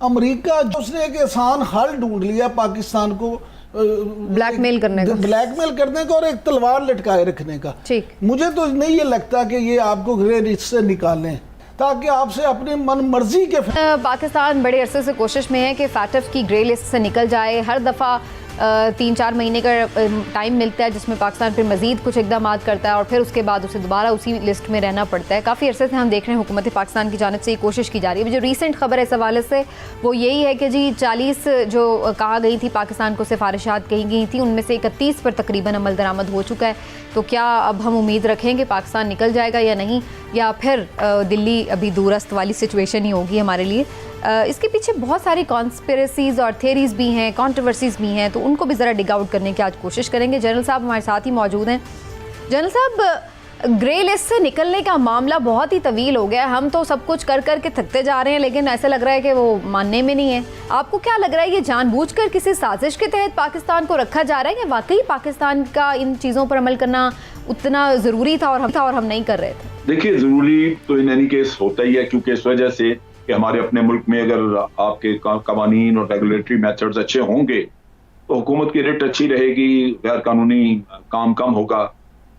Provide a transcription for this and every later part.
America जो उसने एक आसान हल ढूंढ लिया पाकिस्तान को ब्लैकमेल करने का और एक तलवार लटकाए रखने का। ठीक, मुझे तो नहीं ये लगता कि ये आपको ग्रे लिस्ट से निकालें ताकि आपसे अपनी मन मर्जी के पाकिस्तान बड़े अरसे से कोशिश में है कि फैटफ की ग्रे लिस्ट से निकल जाए। हर दफ़ा 3-4 महीने का टाइम मिलता है जिसमें पाकिस्तान फिर मज़ीद कुछ इकदाम करता है और फिर उसके बाद उसे दोबारा उसी लिस्ट में रहना पड़ता है। काफ़ी अरसे से हम देख रहे हैं हुकूमत पाकिस्तान की जानिब से ये कोशिश की जा रही है। जो रीसेंट खबर है इस हवाले से वो यही है कि जी 40 जो कहा गई थी पाकिस्तान को सिफारिशात कही गई थी उनमें से 31 पर तकरीबन अमल दरामद हो चुका है। तो क्या अब हम उम्मीद रखें कि पाकिस्तान निकल जाएगा या नहीं, या फिर दिल्ली अभी दूरस्थ वाली सिचुएशन ही होगी हमारे लिए? इसके पीछे बहुत सारी कॉन्स्पिरेसीज और थियरीज भी हैं, कंट्रोवर्सीज भी हैं, तो उनको भी ज़रा डिग आउट करने की आज कोशिश करेंगे। जनरल साहब हमारे साथ ही मौजूद हैं। जनरल साहब, ग्रे लिस्ट से निकलने का मामला बहुत ही तवील हो गया है। हम तो सब कुछ कर कर के थकते जा रहे हैं, लेकिन ऐसा लग रहा है कि वो मानने में नहीं है। आपको क्या लग रहा है, ये जानबूझकर किसी साजिश के तहत पाकिस्तान को रखा जा रहा है, या वाकई पाकिस्तान का इन चीज़ों पर अमल करना उतना ज़रूरी था और हम नहीं कर रहे थे? देखिए, ज़रूरी तो इन एनी केस होता ही है, क्योंकि इस वजह से कि हमारे अपने मुल्क में अगर आपके कवानीन और रेगुलेटरी मेथड्स अच्छे होंगे तो हुकूमत की रेट अच्छी रहेगी, गैर कानूनी काम कम होगा।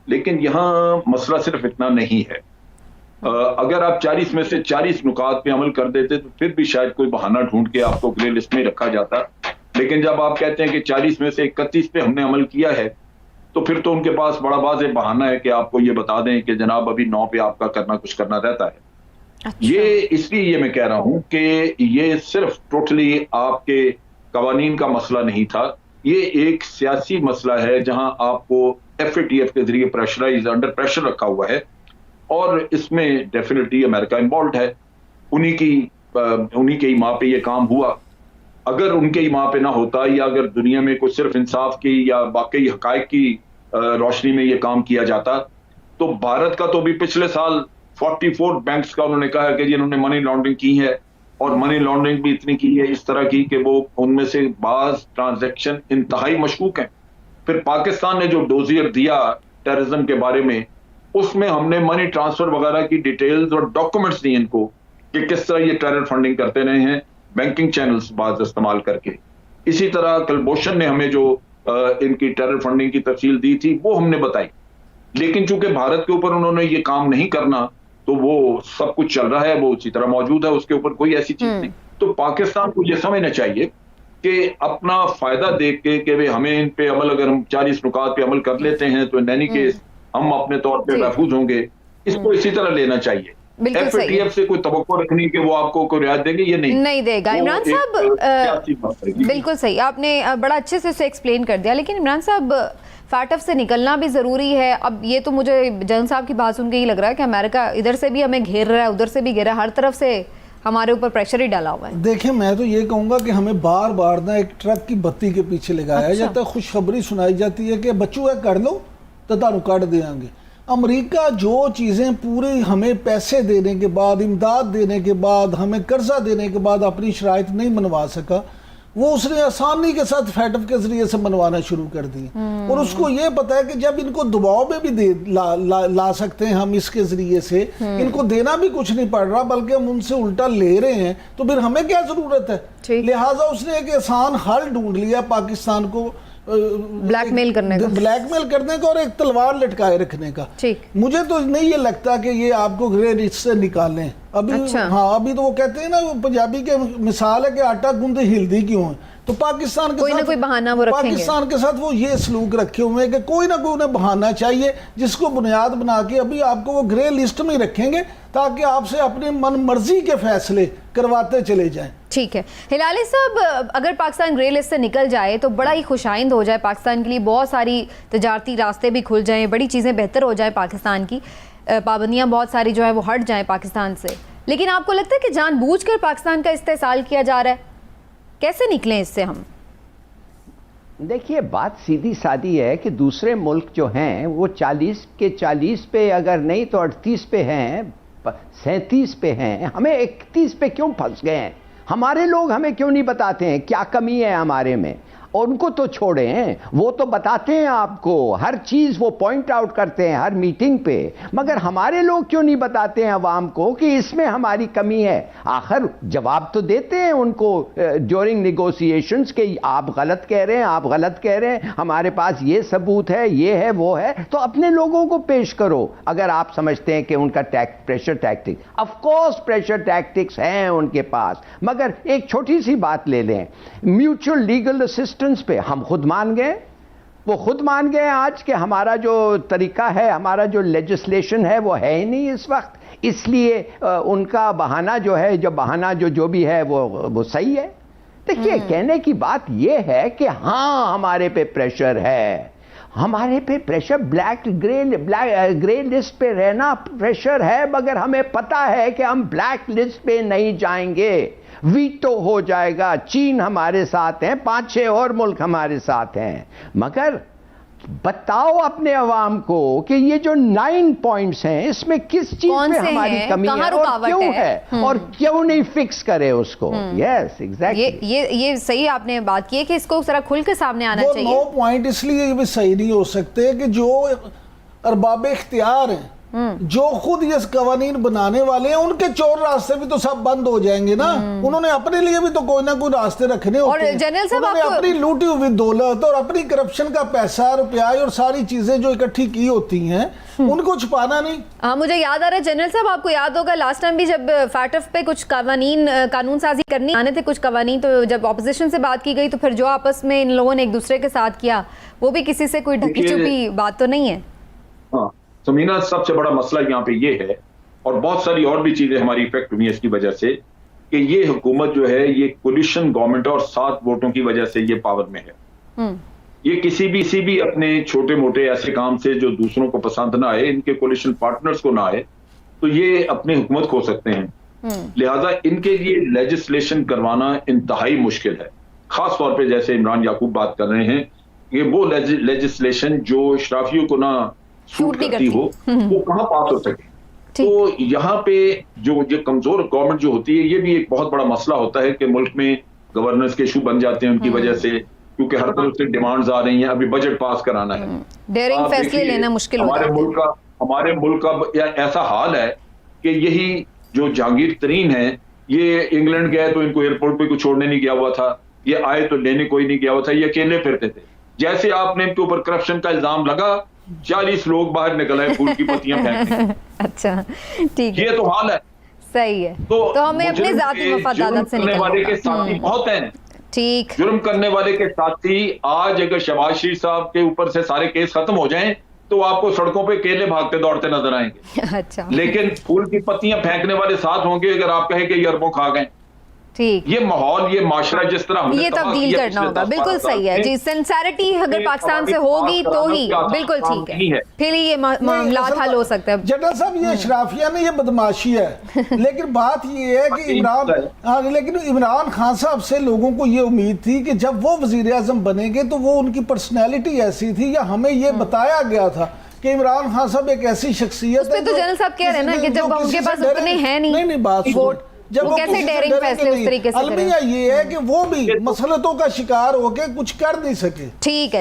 लेकिन यहाँ मसला सिर्फ इतना नहीं है। अगर आप 40 में से 40 नुकात पे अमल कर देते तो फिर भी शायद कोई बहाना ढूंढ के आपको ग्रे लिस्ट में रखा जाता। लेकिन जब आप कहते हैं कि 40 में से 31 पे हमने अमल किया है, तो फिर तो उनके पास बड़ा वाज़ेह बहाना है कि आपको ये बता दें कि जनाब अभी 9 पे आपका कुछ करना रहता है। अच्छा। ये इसलिए ये मैं कह रहा हूं कि ये सिर्फ टोटली आपके कवानीन का मसला नहीं था, ये एक सियासी मसला है जहां आपको FATF के जरिए अंडर प्रेशर रखा हुआ है, और इसमें डेफिनेटली अमेरिका इन्वॉल्व है। उन्हीं के ही माँ पे ये काम हुआ। अगर उनके ही माँ पे ना होता, या अगर दुनिया में कुछ सिर्फ इंसाफ की या वाकई हकायक की रोशनी में ये काम किया जाता, तो भारत का तो भी पिछले साल 44 बैंक्स का उन्होंने कहा है कि जिन्होंने मनी लॉन्ड्रिंग की है, और मनी लॉन्ड्रिंग भी इतनी की है इस तरह की कि वो उनमें से बाज ट्रांजैक्शन इंतहाई मशकूक हैं। फिर पाकिस्तान ने जो डोजियर दिया टेररिज्म के बारे में, उसमें हमने मनी ट्रांसफर वगैरह की डिटेल्स और डॉक्यूमेंट्स दिए इनको कि किस तरह ये टेरर फंडिंग करते रहे हैं बैंकिंग चैनल्स बाज इस्तेमाल करके। इसी तरह कुलभूषण ने हमें जो इनकी टेरर फंडिंग की तफसील दी थी वो हमने बताई। लेकिन चूंकि भारत के ऊपर उन्होंने ये काम नहीं करना, तो वो सब कुछ चल रहा है, वो उसी तरह मौजूद है, उसके ऊपर कोई ऐसी चीज नहीं। तो पाकिस्तान को ये समझना चाहिए कि अपना फायदा देख के कि वे हमें इन पे अमल, अगर हम 40 नुकात पे अमल कर लेते हैं तो इन एनी केस हम अपने तौर पे महफूज होंगे, इसको इसी तरह लेना चाहिए। FATF से कोई तवक्को रखनी कि वो आपको कोई रियायत देंगे, ये नहीं देगा। इमरान साहब बिल्कुल सही, आपने बड़ा अच्छे से उसे एक्सप्लेन कर दिया। लेकिन इमरान साहब, फैटफ से निकलना भी ज़रूरी है। अब ये तो मुझे जनरल साहब की बात सुन के ही लग रहा है कि अमेरिका इधर से भी हमें घेर रहा है, उधर से भी घेर रहा है, हर तरफ से हमारे ऊपर प्रेशर ही डाला हुआ है। देखिए, मैं तो ये कहूँगा कि हमें बार बार ना एक ट्रक की बत्ती के पीछे लगाया जाता है, खुशखबरी सुनाई जाती है कि बच्चों है कर लो तो तारू काट देंगे। अमेरिका जो चीज़ें पूरी हमें पैसे देने के बाद, इमदाद देने के बाद, हमें कर्जा देने के बाद अपनी शराइत नहीं मनवा सका, वो उसने आसानी के साथ फैटफ के जरिए से मनवाना शुरू कर दी। और उसको ये पता है कि जब इनको दबाव में भी ला सकते हैं हम इसके जरिए से, इनको देना भी कुछ नहीं पड़ रहा बल्कि हम उनसे उल्टा ले रहे हैं, तो फिर हमें क्या जरूरत है। लिहाजा उसने एक आसान हल ढूंढ लिया पाकिस्तान को ब्लैकमेल करने का और एक तलवार लटकाए रखने का। मुझे तो नहीं ये लगता कि ये आपको ग्रे लिस्ट से निकालें अभी। अच्छा। हाँ, अभी तो वो कहते हैं ना, पंजाबी के मिसाल है कि आटा गूंदे हिलदी क्यों है, तो पाकिस्तान के साथ कोई बहाना वो रखेंगे। पाकिस्तान के साथ वो ये सलूक रखे हुए हैं कि कोई ना कोई उन्हें बहाना चाहिए जिसको बुनियाद बना के अभी आपको वो ग्रे लिस्ट में रखेंगे ताकि आपसे अपनी मन मर्जी के फैसले करवाते चले जाएं। ठीक है हिलाली साहब, अगर पाकिस्तान ग्रे लिस्ट से निकल जाए तो बड़ा ही खुशाइंद हो जाए पाकिस्तान के लिए, बहुत सारी तजारती रास्ते भी खुल जाएं, बड़ी चीज़ें बेहतर हो जाए, पाकिस्तान की पाबंदियाँ बहुत सारी जो है वो हट जाएं पाकिस्तान से। लेकिन आपको लगता है कि जानबूझकर पाकिस्तान का इस्तेसाल किया जा रहा है? कैसे निकलें इससे हम? देखिए, बात सीधी सादी है कि दूसरे मुल्क जो हैं वो 40 के 40 पे अगर नहीं तो 38 पे हैं, 37 पे हैं, हमें 31 पे क्यों फंस गए हैं? हमारे लोग हमें क्यों नहीं बताते हैं क्या कमी है हमारे में? उनको तो छोड़ें, वो तो बताते हैं आपको, हर चीज वो पॉइंट आउट करते हैं हर मीटिंग पे, मगर हमारे लोग क्यों नहीं बताते हैं अवाम को कि इसमें हमारी कमी है? आखिर जवाब तो देते हैं उनको ड्यूरिंग नेगोशिएशंस के आप गलत कह रहे हैं, आप गलत कह रहे हैं, हमारे पास ये सबूत है, ये है, वो है, तो अपने लोगों को पेश करो अगर आप समझते हैं कि उनका pressure tactic. Of course pressure tactics हैं उनके पास, मगर एक छोटी सी बात ले लें, म्यूचुअल लीगल असिस्टेंस पे हम खुद मान गए, वो खुद मान गए आज कि हमारा जो तरीका है, हमारा जो लेजिस्लेशन है वो है ही नहीं इस वक्त, इसलिए उनका बहाना जो है, जो भी है वो सही है। देखिए कहने की बात यह है कि हाँ हमारे पे प्रेशर है, हमारे पे प्रेशर ग्रे लिस्ट पे रहना प्रेशर है, मगर हमें पता है कि हम ब्लैक लिस्ट पे नहीं जाएंगे, वीटो हो जाएगा। चीन हमारे साथ हैं, 5-6 और मुल्क हमारे साथ हैं, मगर बताओ अपने अवाम को कि ये जो 9 पॉइंट्स हैं इसमें किस चीज पे हमारी कमी है और क्यों है और क्यों नहीं फिक्स करे उसको। यस एग्जैक्टली, ये सही आपने बात की है कि इसको जरा खुल के सामने आना चाहिए। 9 पॉइंट इसलिए भी सही नहीं हो सकते कि जो अरबाब इख्तियार हैं, जो खुद ये कवानीन बनाने वाले हैं, उनके चोर रास्ते भी तो सब बंद हो जाएंगे ना। उन्होंने अपने लिए भी तो कोई ना कोई रास्ते रखने होते हैं। जनरल साहब उन्होंने अपनी लूटी हुई दौलत और अपनी करप्शन का पैसा, रुपया और सारी चीजें जो इकट्ठी की होती हैं, उनको छुपाना नहीं। हाँ, मुझे याद आ रहा है जनरल साहब, आपको याद होगा लास्ट टाइम भी जब फैटफ पे कुछ कानून साजी करनी आने थे कुछ कवानीन, तो जब ऑपोजिशन से बात की गई तो फिर जो आपस में इन लोगों ने एक दूसरे के साथ किया, वो भी किसी से कोई ढकी छुपी बात तो नहीं है। हाँ समीना, सबसे बड़ा मसला यहाँ पे ये है, और बहुत सारी और भी चीजें हमारी इफेक्ट हुई है इसकी वजह से, कि ये हुकूमत जो है ये कोलिशन गवर्नमेंट और 7 वोटों की वजह से ये पावर में है। ये किसी भी अपने छोटे मोटे ऐसे काम से जो दूसरों को पसंद ना आए, इनके कोलिशन पार्टनर्स को ना आए, तो ये अपनी हुकूमत खो सकते हैं। लिहाजा इनके लिए लेजिस्लेशन करवाना इंतहाई मुश्किल है, खास तौर पे जैसे इमरान याकूब बात कर रहे हैं, ये वो लेजिस्लेशन जो शराफियों को ना सूट करती हो, वो कहां पास हो सके। तो यहाँ पे जो ये कमजोर गवर्नमेंट जो होती है, ये भी एक बहुत बड़ा मसला होता है कि मुल्क में गवर्नेंस के इशू बन जाते हैं उनकी वजह से, क्योंकि हर तरफ से डिमांड्स आ रही हैं, अभी बजट पास कराना है, डेयरिंग फैसले लेना मुश्किल होता है। हमारे मुल्क का ऐसा हाल है कि यही जो जहांगीर तरीन है, ये इंग्लैंड गए तो इनको एयरपोर्ट पे कुछ छोड़ने नहीं गया हुआ था, ये आए तो लेने कोई नहीं गया हुआ था, ये अकेले फिरते थे। जैसे आपने इनके ऊपर करप्शन का इल्जाम लगा, 40 लोग बाहर निकल आए फूल की पत्तियां फेंकने। अच्छा ठीक है, ये तो हाल है। सही है, तो हमें अपने जाती मफादात से निकलना वाले के साथी बहुत हैं। ठीक, जुर्म करने वाले के साथी, आज अगर शहबाज शरीफ साहब के ऊपर से सारे केस खत्म हो जाएं तो आपको सड़कों पे केले भागते दौड़ते नजर आएंगे। अच्छा, लेकिन फूल की पत्तियां फेंकने वाले साथ होंगे अगर आप कहें कि ये अरबों खा गए। ठीक, ये माहौल, ये माशरा जिस तरह ये तब्दील करना होगा, बिल्कुल सही है जी। सिंसेरिटी अगर पाकिस्तान से होगी तो ही बिल्कुल ठीक है, फिर ये मामला हल हो सकता है। जनरल साहब, ये शराफिया नहीं, ये बदमाशी है। लेकिन बात ये है कि इमरान खान साहब से लोगों को ये उम्मीद थी कि जब वो वजीर आजम बनेंगे तो वो उनकी पर्सनैलिटी ऐसी थी, या हमें ये बताया गया था कि इमरान खान साहब एक ऐसी शख्सियत है। तो जनरल साहब कह रहे हैं ना कि जब उनके पास उतने हैं नहीं बात वोट, जब वो कैसे डेयरिंग फैसले उस तरीके से करें। अलमिया ये है कि वो भी मसलतों का शिकार होके कुछ कर नहीं सके। ठीक है।